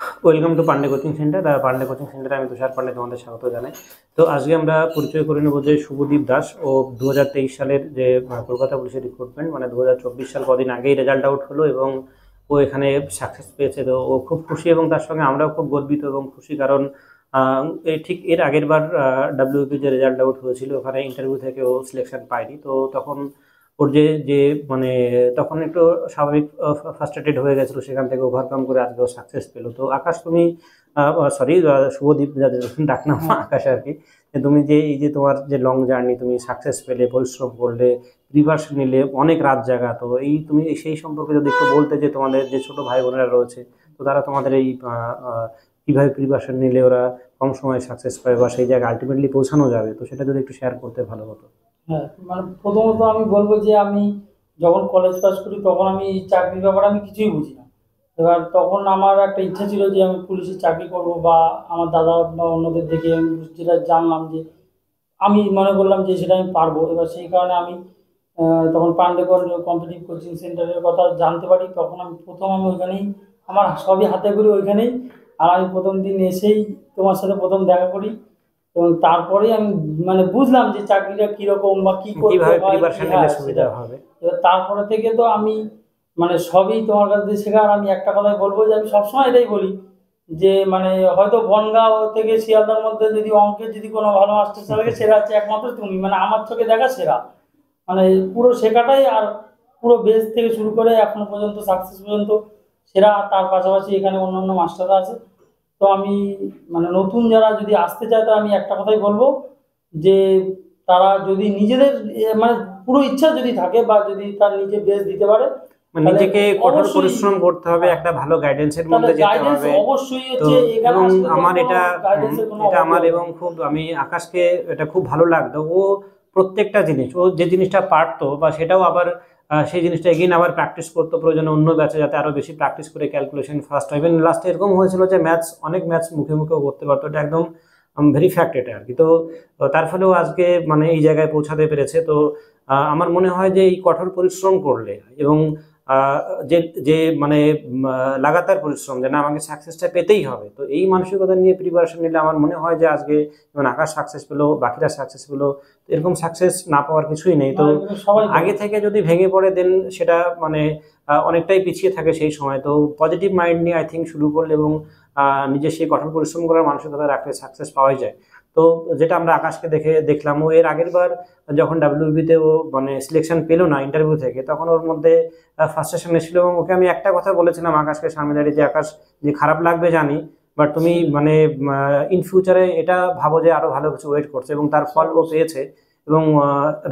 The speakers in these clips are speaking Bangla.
Welcome to Pandey coaching centre. Pandey coaching সেন্টারে আমি তুষার পান্ডে তোমাদের স্বাগত জানাই। তো আজকে আমরা পরিচয় করে নেব যে শুভদীপ দাস ও 2023 সালের যে কলকাতা পুলিশের রিক্রুটমেন্ট, মানে 2024 সাল কদিন আগেই রেজাল্ট আউট হলো এবং ও এখানে সাকসেস পেয়েছে। তো ও খুব খুশি এবং তার সঙ্গে আমরাও খুব গর্বিত এবং খুশি, কারণ ঠিক এর আগের বার ডাব্লিউপি যে রেজাল্ট আউট হয়েছিল ওখানে ইন্টারভিউ থেকে ও সিলেকশন পায়নি। তো তখন ওর যে যে মানে তখন একটু স্বাভাবিক ফ্রাস্ট্রেটেড হয়ে গেছিল, সেখান থেকে ওভারকাম করে আজকেও সাকসেস পেলো। তো আকাশ, তুমি সরি শুভদীপ, যাদের ডাক নাম আকাশ আর কি, তুমি যে এই যে তোমার যে লং জার্নি, তুমি সাকসেস পেলে, পরিশ্রম করলে, প্রিপারেশন নিলে, অনেক রাত জাগা, তো এই তুমি সেই সম্পর্কে যদি একটু বলতে, যে তোমাদের যে ছোট ভাই বোনেরা রয়েছে, তো তারা তোমাদের এই কিভাবে প্রিপারেশন নিলে ওরা কম সময়ে সাকসেস পায় বা সেই জায়গায় আলটিমেটলি পৌঁছানো যাবে, তো সেটা যদি একটু শেয়ার করতে ভালো হতো। হ্যাঁ, মানে প্রথমত আমি বলবো যে আমি যখন কলেজ পাস করি তখন আমি চাকরির ব্যাপারে আমি কিছুই বুঝি না। এবার তখন আমার একটা ইচ্ছা ছিল যে আমি পুলিশের চাকরি করব, বা আমার দাদা বা অন্যদের দেখে আমি যেটা জানলাম যে আমি মনে করলাম যে সেটা আমি পারবো। এবার সেই কারণে আমি তখন পান্ডে কম্পিটিটিভ কোচিং সেন্টারের কথা জানতে পারি। তখন আমি ওইখানেই আমার সবই হাতে করি ওইখানেই। আর আমি প্রথম দিন এসেই তোমার সাথে প্রথম দেখা করি, এবং তারপরেই আমি মানে বুঝলাম যে চাকরিটা কিরকম বা কি করতে কিভাবে হয় প্রিপারেশন নিলে হ্যাঁ সুবিধা সেটা। হবে। এবার তারপরে থেকে তো আমি মানে সবই তোমার কাছ থেকে শেখা। আর আমি একটা কথাই বলবো যে আমি সবসময় এটাই বলি যে মানে হয়তো বনগাঁও থেকে শিয়ালদার মধ্যে যদি অঙ্কের যদি কোনো ভালো মাস্টার থাকে, সেরা হচ্ছে একমাত্র তুমি, মানে আমার চোখে দেখা সেরা। মানে পুরো শেখাটাই, আর পুরো বেস থেকে শুরু করে এখনো পর্যন্ত সাকসেস পর্যন্ত সেরা। তার পাশাপাশি এখানে অন্যান্য মাস্টাররা আছে। তো আমি মানে নতুন যারা যদি আসতে চায়, তো আমি একটা কথাই বলবো যে তারা যদি নিজেদের মানে পুরো ইচ্ছা যদি থাকে, বা যদি তার নিজে বেস দিতে পারে, মানে তাহলে নিজেকে কঠোর অবশ্যই পরিশ্রম করতে হবে, হ্যাঁ, একটা ভালো গাইডেন্সের তাহলে মধ্যে যেতে গাইডেন্স হবে। অবশ্যই তো হচ্ছে এখানে এবং আসলে তো আমার কোনো এটা গাইডেন্সের কোনো এটা অভাবই আমার হবে এবং না। খুব আমি আকাশকে এটা খুব ভালো লাগতো। ও প্রত্যেকটা জিনিস, ও যে জিনিসটা পারতো বা সেটাও আবার সেই জিনিসটা এগেইন আবার প্র্যাকটিস করতো, প্রয়োজনে অন্য ব্যাচে যাতে আরো বেশি প্র্যাকটিস করে ক্যালকুলেশন ফার্স্ট হয়। ইভেন লাস্টে এরকম হয়েছিল যে অনেক ম্যাথস মুখে মুখেও করতে পারতো, এটা একদম ভেরি ফ্যাক্ট এটা আর কি। তো তার ফলেও আজকে মানে এই জায়গায় পৌঁছাতে পেরেছে। তো আমার মনে হয় যে এই কঠোর পরিশ্রম করলে এবং আহ, যে যে মানে লাগাতার পরিশ্রম, যে না আমাকে সাকসেসটা পেতেই হবে, তো এই মানসিকতা নিয়ে প্রিপারেশন নিলে আমার মনে হয় যে আজকে যেমন আকাশ সাকসেস পেলো, বাকিরা সাকসেস পেলো, এরকম সাকসেস না পাওয়ার কিছুই নেই। তো না, এগুলো সবাই আগে পাবে। থেকে যদি ভেঙে পড়ে দেন সেটা মানে অনেকটাই পিছিয়ে থাকে সেই সময়। তো পজিটিভ মাইন্ড নিয়ে আই থিঙ্ক শুরু করলে এবং নিজের সেই কঠোর পরিশ্রম করার মানসিকতা রাখলে সাকসেস পাওয়াই যায়। তো যেটা আমরা আকাশকে দেখলাম, ও এর আগের বার যখন ডাব্লিউবিতে ও মানে সিলেকশন পেলো না ইন্টারভিউ থেকে, তখন ওর মধ্যে ফার্স্টেশন এসেছিল এবং ওকে আমি একটা কথা বলেছিলাম আকাশকে সামনে দাঁড়িয়ে, যে আকাশ, যে খারাপ লাগবে জানি, বাট তুমি মানে ইন ফিউচারে এটা ভাবো যে আরো ভালো কিছু ওয়েট করছে, এবং তার ফল ও পেয়েছে। এবং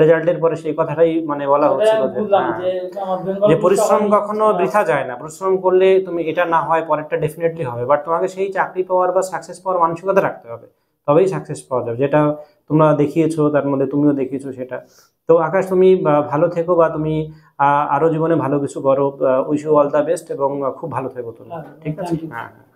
রেজাল্টের পরে সেই কথাটাই মানে বলা সেটাই হচ্ছিল আমি যে বুঝলাম হ্যাঁ, যে আমার বেঙ্গল যে পুলিশটা পরিশ্রম হয়নি। কখনো বৃথা যায় না, পরিশ্রম করলে তুমি এটা না হয় পরেরটা ডেফিনেটলি হবে, বাট তোমাকে সেই চাকরি পাওয়ার বা সাকসেস পাওয়ার মানসিকতা রাখতে হবে, তবেই সাকসেস পাওয়া যাবে, যেটা তোমরা দেখিয়েছো, তার মধ্যে তুমিও দেখিয়েছো সেটা। তো আকাশ, তুমি ভালো থেকো, বা তুমি আরো জীবনে ভালো কিছু করো। Wish you all the best এবং খুব ভালো থেকো তুমি। ঠিক আছে, থ্যাংক ইউ। হ্যাঁ হ্যাঁ।